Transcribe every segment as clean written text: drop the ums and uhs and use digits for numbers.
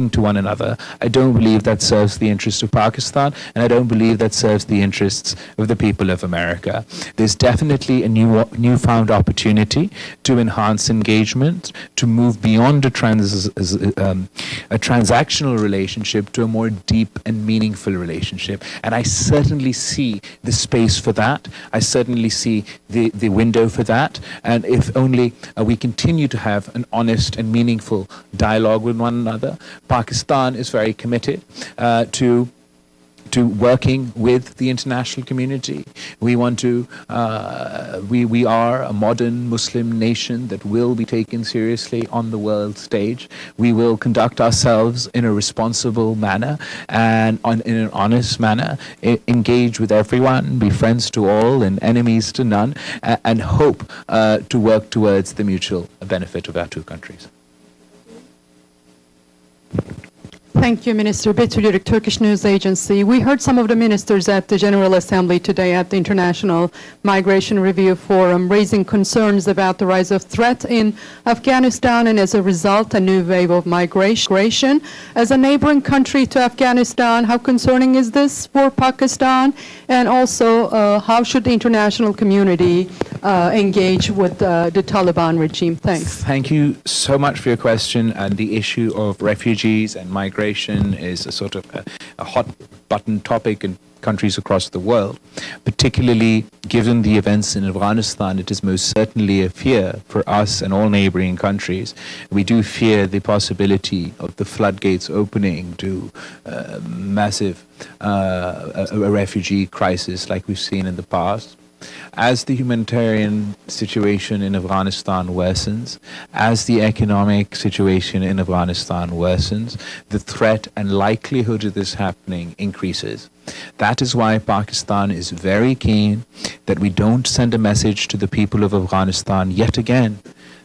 to one another. I don't believe that serves the interests of Pakistan, and I don't believe that serves the interests of the people of America. There's definitely a newfound opportunity to enhance engagement, to move beyond a transactional relationship to a more deep and meaningful relationship. And I certainly see the space for that. I certainly see the window for that. And if only we continue to have an honest and meaningful dialogue with one another, Pakistan is very committed to working with the international community. We want to, we are a modern Muslim nation that will be taken seriously on the world stage. We will conduct ourselves in a responsible manner and in an honest manner, engage with everyone, be friends to all and enemies to none, and hope to work towards the mutual benefit of our two countries. Thank you, Minister. Betül Yürük, Turkish News Agency. We heard some of the ministers at the General Assembly today at the International Migration Review Forum raising concerns about the rise of threat in Afghanistan and as a result a new wave of migration. As a neighboring country to Afghanistan, how concerning is this for Pakistan? And also, how should the international community engage with the Taliban regime? Thanks. Thank you so much for your question. And the issue of refugees and migration is a sort of a hot button topic in countries across the world. Particularly given the events in Afghanistan, it is most certainly a fear for us and all neighboring countries. We do fear the possibility of the floodgates opening to massive a refugee crisis like we've seen in the past. As the humanitarian situation in Afghanistan worsens, as the economic situation in Afghanistan worsens, the threat and likelihood of this happening increases. That is why Pakistan is very keen that we don't send a message to the people of Afghanistan yet again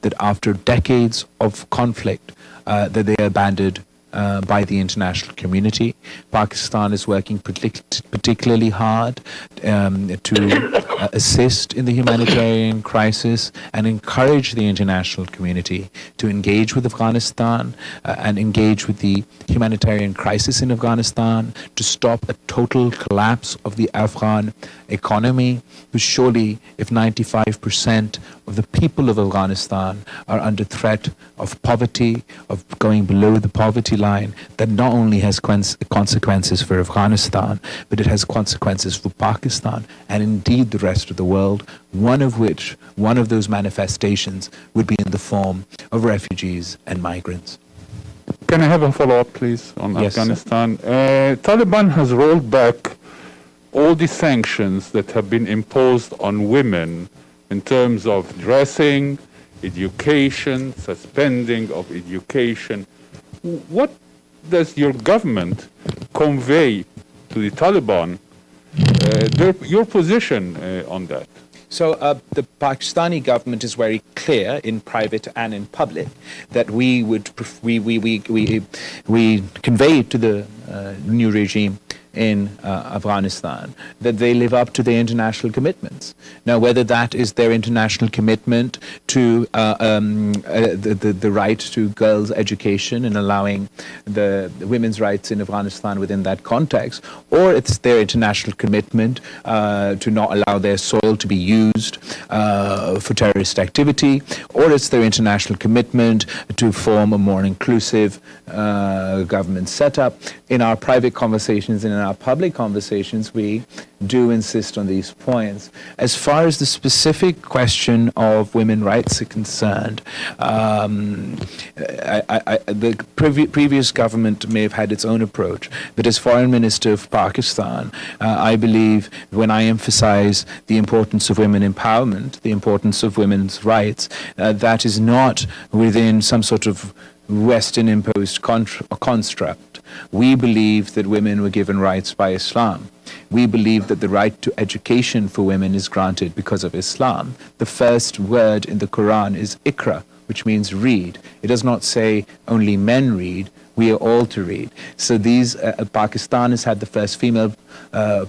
that after decades of conflict that they are abandoned by the international community. Pakistan is working particularly hard to assist in the humanitarian crisis and encourage the international community to engage with Afghanistan and engage with the humanitarian crisis in Afghanistan, to stop a total collapse of the Afghan economy. Because surely if 95% of the people of Afghanistan are under threat of poverty, of going below the poverty line, that not only has consequences for Afghanistan, but it has consequences for Pakistan and indeed the rest of the world, one of those manifestations would be in the form of refugees and migrants. Can I have a follow-up, please, on Yes, Afghanistan? Taliban has rolled back all the sanctions that have been imposed on women in terms of dressing, education, suspending of education. What does your government convey to the Taliban, your position on that? So the Pakistani government is very clear in private and in public that we convey to the new regime in Afghanistan that they live up to their international commitments. Now, whether that is their international commitment to the right to girls' education and allowing the women's rights in Afghanistan within that context, or it's their international commitment to not allow their soil to be used for terrorist activity, or it's their international commitment to form a more inclusive government setup. In our private conversations and in our public conversations, we do insist on these points. As far as the specific question of women's rights are concerned, the previous government may have had its own approach, but as Foreign Minister of Pakistan, I believe when I emphasize the importance of women empowerment, the importance of women's rights, that is not within some sort of Western imposed construct. We believe that women were given rights by Islam. We believe that the right to education for women is granted because of Islam. The first word in the Quran is Iqra, which means read. It does not say only men read, we are all to read. So Pakistan has had the first female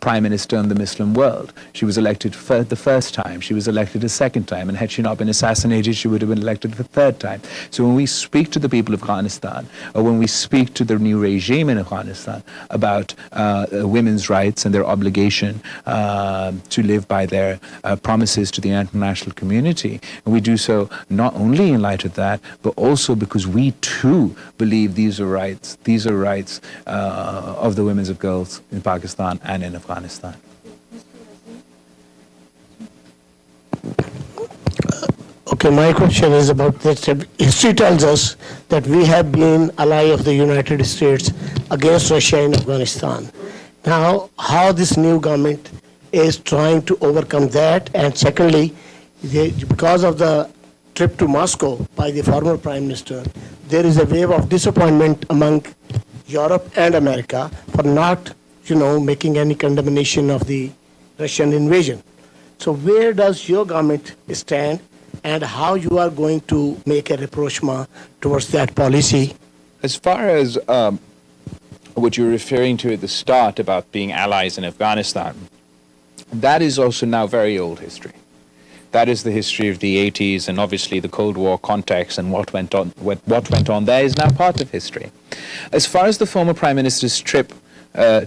prime minister in the Muslim world. She was elected for the first time. She was elected a second time. And had she not been assassinated, she would have been elected the third time. So when we speak to the people of Afghanistan, or when we speak to the new regime in Afghanistan about women's rights and their obligation to live by their promises to the international community, and we do so not only in light of that, but also because we too believe these are rights of the women and girls in Pakistan and in Afghanistan. Okay, my question is about this. History tells us that we have been ally of the United States against Russia in Afghanistan. Now, how this new government is trying to overcome that, and secondly, because of the trip to Moscow by the former Prime Minister, there is a wave of disappointment among Europe and America for not, making any condemnation of the Russian invasion. So where does your government stand, and how you are going to make a rapprochement towards that policy? As far as what you're referring to at the start about being allies in Afghanistan, that is also now very old history. That is the history of the 80s, and obviously the Cold War context and what went on there is now part of history. As far as the former Prime Minister's trip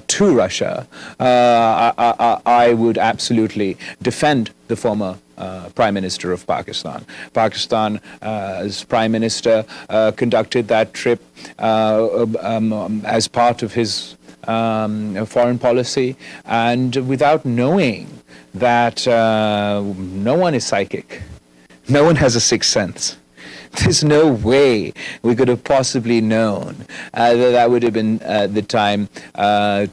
to Russia, I would absolutely defend the former Prime Minister of Pakistan. Pakistan's Prime Minister conducted that trip as part of his foreign policy, and without knowing that no one is psychic. No one has a sixth sense. There's no way we could have possibly known that would have been the time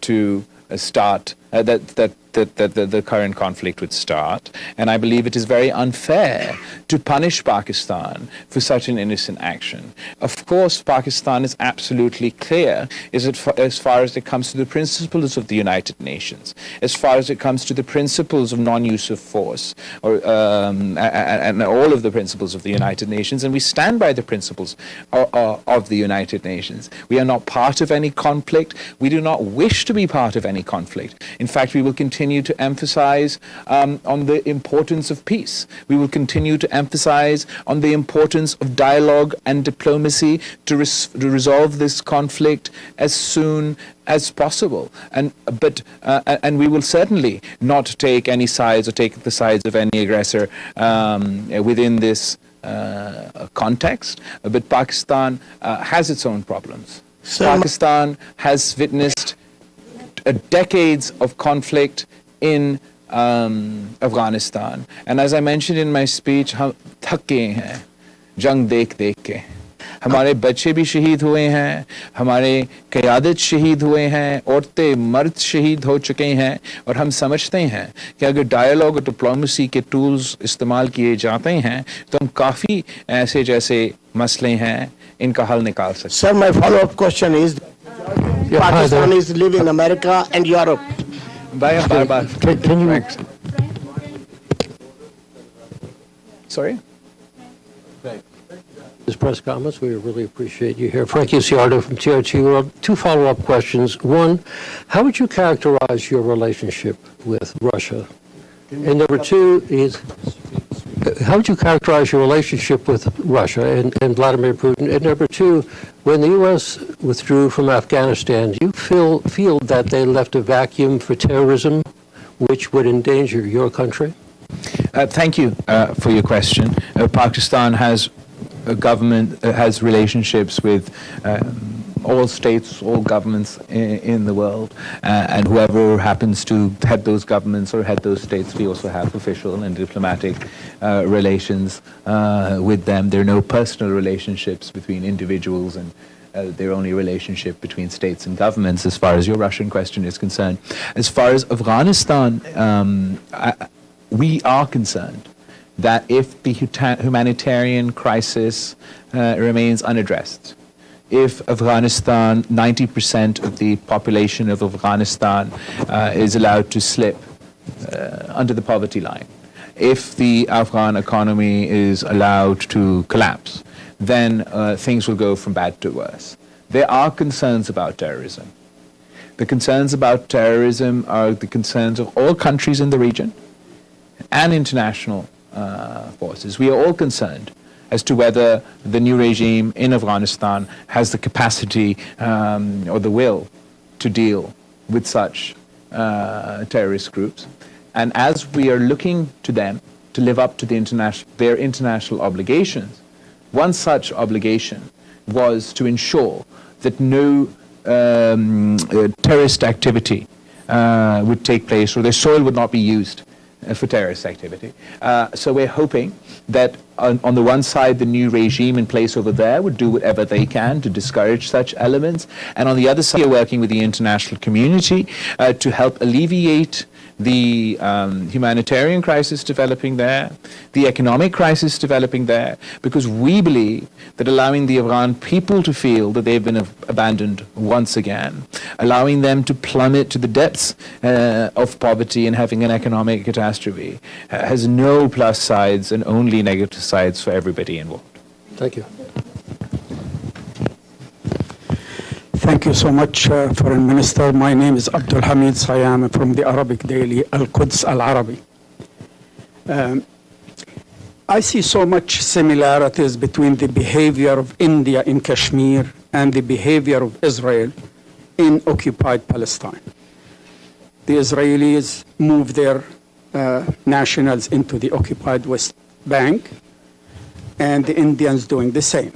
to start, that the current conflict would start. And I believe it is very unfair to punish Pakistan for such an innocent action. Of course, Pakistan is absolutely clear as far as it comes to the principles of the United Nations, as far as it comes to the principles of non-use of force, and all of the principles of the United Nations, and we stand by the principles of the United Nations. We are not part of any conflict. We do not wish to be part of any conflict. In fact, we will continue to emphasize on the importance of peace. We will continue to emphasize on the importance of dialogue and diplomacy to resolve this conflict as soon as possible. And we will certainly not take any sides or take the sides of any aggressor within this context. But Pakistan has its own problems. Pakistan has witnessed decades of conflict in Afghanistan. And as I mentioned in my speech, हम थक गए हैं जंग देख के. हमारे बच्चे भी शहीद हुए हैं, हमारे क़यादत शहीद हुए हैं, औरतें मर्द शहीद हो चुके हैं, और हम समझते हैं कि अगर डायलॉग और डिप्लोमेसी के टूल्स इस्तेमाल किए जाते हैं तो हम काफ़ी ऐसे जैसे मसले हैं इनका हल निकाल सकते हैं. Sir, my follow-up question is, Pakistanis live in America and Europe. Can you... Sorry? This press comments, we really appreciate you here. Frankie Ciardo from TRT World. Two follow-up questions. One, how would you characterize your relationship with Russia? And number two is, how would you characterize your relationship with Russia and Vladimir Putin? And number two, when the U.S. withdrew from Afghanistan, do you feel that they left a vacuum for terrorism which would endanger your country? Thank you for your question. Pakistan has a government, has relationships with all states, all governments in the world, and whoever happens to head those governments or head those states, we also have official and diplomatic relations with them. There are no personal relationships between individuals, and they're only relationship between states and governments as far as your Russian question is concerned. As far as Afghanistan, we are concerned that if the humanitarian crisis remains unaddressed, if Afghanistan, 90% of the population of Afghanistan is allowed to slip under the poverty line, if the Afghan economy is allowed to collapse, then things will go from bad to worse. There are concerns about terrorism. The concerns about terrorism are the concerns of all countries in the region and international forces. We are all concerned as to whether the new regime in Afghanistan has the capacity or the will to deal with such terrorist groups. And as we are looking to them to live up to their international obligations, one such obligation was to ensure that no terrorist activity would take place, or their soil would not be used for terrorist activity. So we're hoping that on the one side, the new regime in place over there would do whatever they can to discourage such elements, and on the other side, we're working with the international community to help alleviate the humanitarian crisis developing there, the economic crisis developing there, because we believe that allowing the Afghan people to feel that they've been abandoned once again, allowing them to plummet to the depths of poverty and having an economic catastrophe has no plus sides and only negative sides for everybody involved. Thank you. Thank you so much, Foreign Minister. My name is Abdul Hamid Sayam from the Arabic daily Al-Quds Al-Arabi. I see so much similarities between the behavior of India in Kashmir and the behavior of Israel in occupied Palestine. The Israelis moved their nationals into the occupied West Bank, and the Indians doing the same.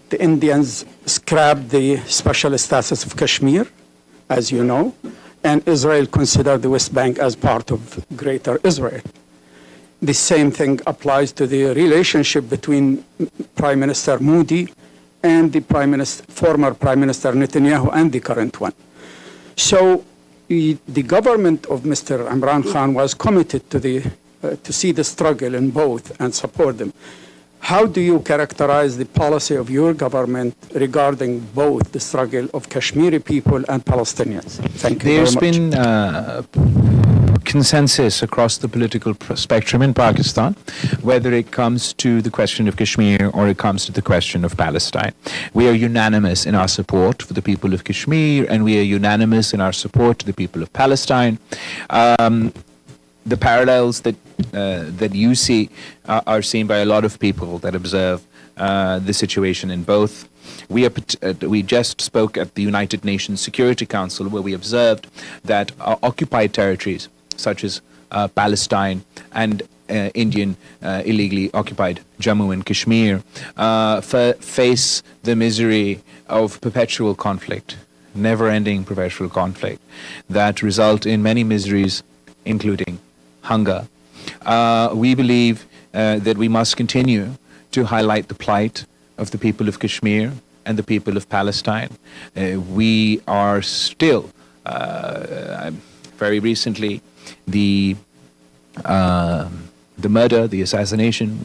The Indians scrapped the special status of Kashmir, as you know, and Israel considered the West Bank as part of Greater Israel. The same thing applies to the relationship between Prime Minister Modi and the former Prime Minister Netanyahu and the current one. So the government of Mr. Imran Khan was committed to see the struggle in both and support them. How do you characterize the policy of your government regarding both the struggle of Kashmiri people and Palestinians? Thank you There's very much. been consensus across the political spectrum in Pakistan, whether it comes to the question of Kashmir or it comes to the question of Palestine. We are unanimous in our support for the people of Kashmir, and we are unanimous in our support to the people of Palestine. The parallels that you see are seen by a lot of people that observe the situation in both. We just spoke at the United Nations Security Council, where we observed that occupied territories such as Palestine and Indian illegally occupied Jammu and Kashmir face the misery of perpetual conflict, never-ending perpetual conflict that result in many miseries, including hunger. We believe that we must continue to highlight the plight of the people of Kashmir and the people of Palestine. We are still, very recently, the murder, the assassination,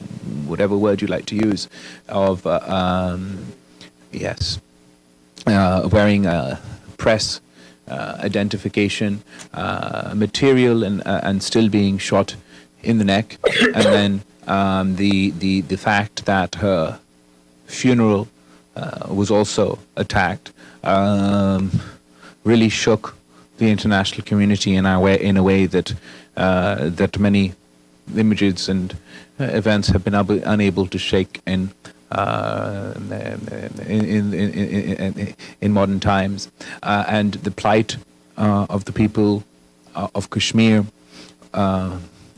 whatever word you like to use, of wearing press identification material and still being shot in the neck, and then the fact that her funeral was also attacked really shook the international community in a way that many images and events have been unable to shake in modern times, and the plight of the people of Kashmir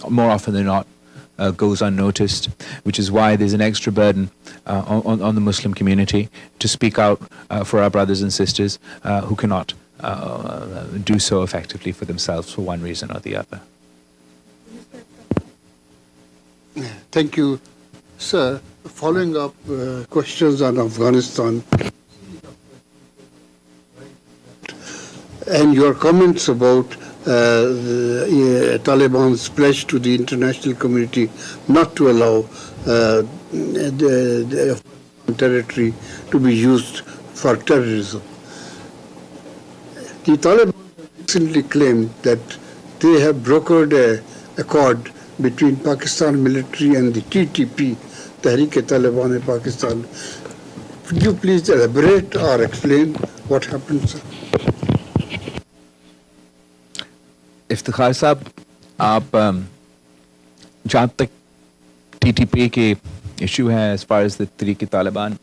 more often than not goes unnoticed, which is why there's an extra burden on the Muslim community to speak out for our brothers and sisters who cannot do so effectively for themselves for one reason or the other. Thank you, sir. Following up questions on Afghanistan and your comments about the Taliban's pledge to the international community not to allow the territory to be used for terrorism. The Taliban recently claimed that they have brokered an accord between Pakistan military and the TTP, Tehreek-e-Taliban in Pakistan. Could you please elaborate or explain what happened, sir? Iftikhar साहब, आप जहाँ तक TTP के issue है, as far as the Tehreek-e-Taliban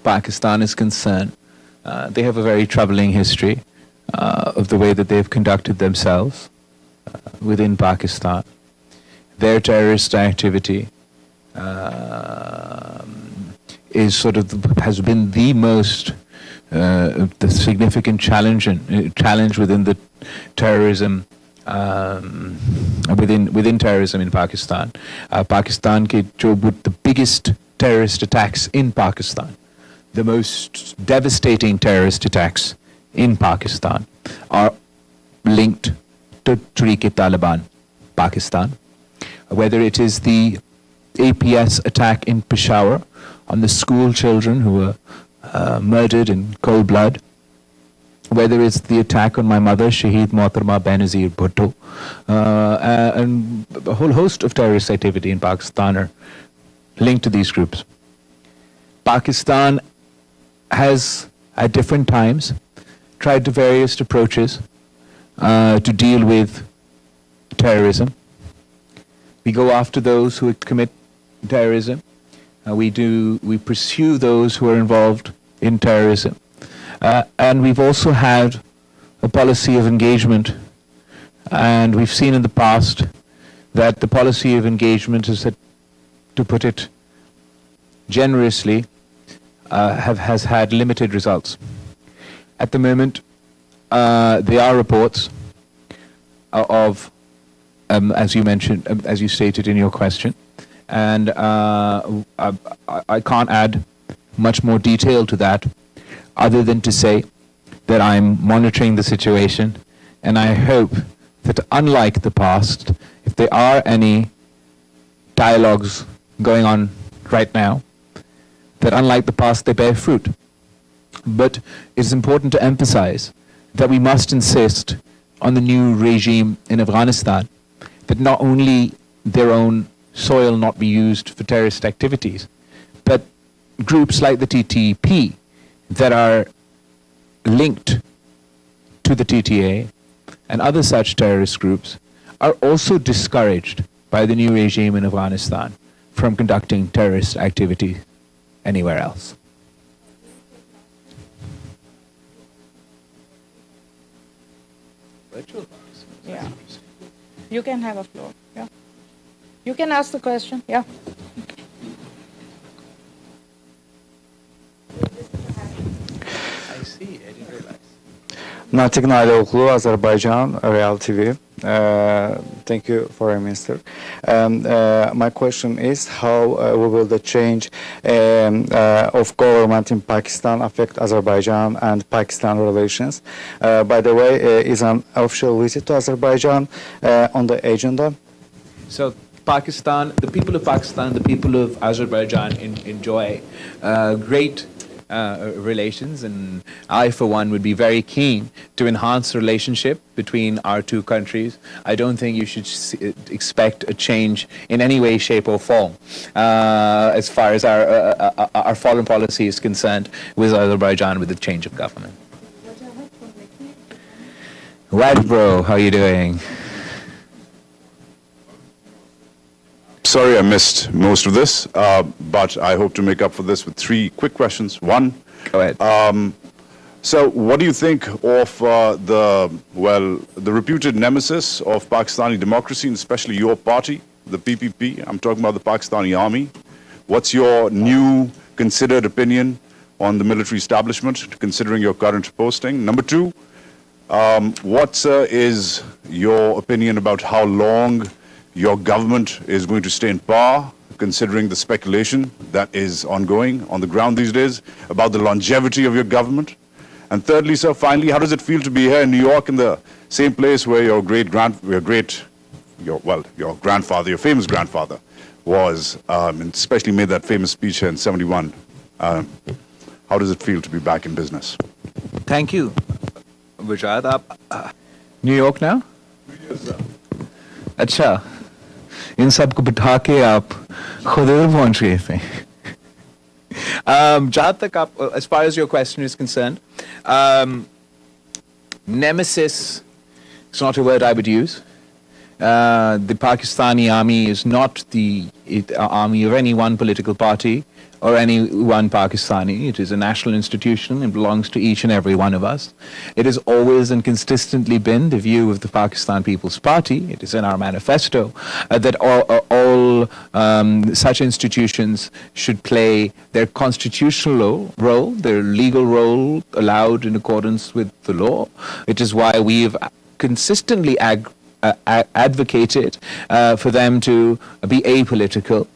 Pakistan is concerned, they have a very troubling history of the way that they've conducted themselves within Pakistan. Their terrorist activity is has been the most the significant challenge within the terrorism within terrorism in Pakistan. Pakistan ke the biggest terrorist attacks in Pakistan, the most devastating terrorist attacks in Pakistan are linked to Tehreek-e-Taliban Pakistan. Whether it is the APS attack in Peshawar on the school children who were murdered in cold blood, whether it's the attack on my mother, Shaheed Mohtarma Benazir Bhutto, and a whole host of terrorist activity in Pakistan are linked to these groups. Pakistan has, at different times, tried the various approaches to deal with terrorism. We go after those who commit terrorism. We pursue those who are involved in terrorism. And we've also had a policy of engagement. And we've seen in the past that the policy of engagement is that, to put it generously, has had limited results. At the moment, there are reports of, as you mentioned, as you stated in your question, and I can't add much more detail to that other than to say that I'm monitoring the situation, and I hope that, unlike the past, if there are any dialogues going on right now, that unlike the past they bear fruit. But it's important to emphasize that we must insist on the new regime in Afghanistan that not only their own soil not be used for terrorist activities, but groups like the TTP that are linked to the TTA and other such terrorist groups are also discouraged by the new regime in Afghanistan from conducting terrorist activity anywhere else. Yeah. You can have a floor. Yeah. You can ask the question. Yeah. I see, I didn't realize. Natiq Nailoğlu, Azerbaijan, Real TV. Thank you, Foreign Minister. My question is, how will the change of government in Pakistan affect Azerbaijan and Pakistan relations? By the way, is an official visit to Azerbaijan on the agenda? So Pakistan, the people of Pakistan, the people of Azerbaijan enjoy great relations, and I, for one, would be very keen to enhance the relationship between our two countries. I don't think you should expect a change in any way, shape, or form as far as our foreign policy is concerned with Azerbaijan with the change of government. Right, bro, how you doing? Sorry I missed most of this, but I hope to make up for this with three quick questions. One, Go ahead. So what do you think of the reputed nemesis of Pakistani democracy, and especially your party, the PPP? I'm talking about the Pakistani army. What's your new considered opinion on the military establishment, considering your current posting? Number two, what is your opinion about how long your government is going to stay in power, considering the speculation that is ongoing on the ground these days about the longevity of your government? And thirdly, sir, finally, how does it feel to be here in New York, in the same place where your famous grandfather was, and especially made that famous speech here in '71? How does it feel to be back in business? Thank you. Vijay, New York now? अच्छा, इन सबको बिठा के आप खुद इधर पहुंच गए थे. जहाँ तक आप, as far as your question is concerned, nemesis It's not a word I would use. The Pakistani army is not the army of any one political party or any one Pakistani. It is a national institution. It belongs to each and every one of us. It has always and consistently been the view of the Pakistan People's Party. It is in our manifesto that all such institutions should play their constitutional role, their legal role allowed in accordance with the law. It is why we have consistently advocated for them to be apolitical.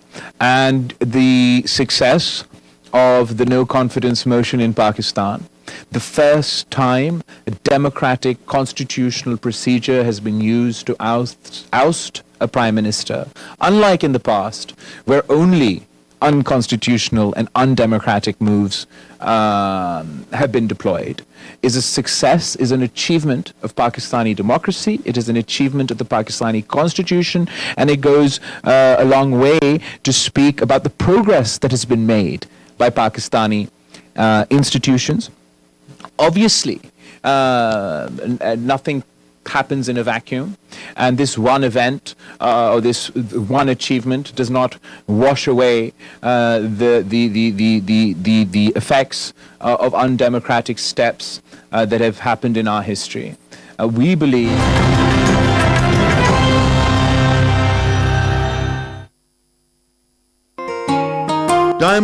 And the success of the no confidence motion in Pakistan, the first time a democratic constitutional procedure has been used to oust a prime minister, unlike in the past, where only unconstitutional and undemocratic moves have been deployed, is a success, is an achievement of Pakistani democracy. It is an achievement of the Pakistani constitution, and it goes a long way to speak about the progress that has been made by Pakistani institutions. Obviously, nothing happens in a vacuum, and this one event or this one achievement does not wash away the effects of undemocratic steps that have happened in our history. We believe Diamond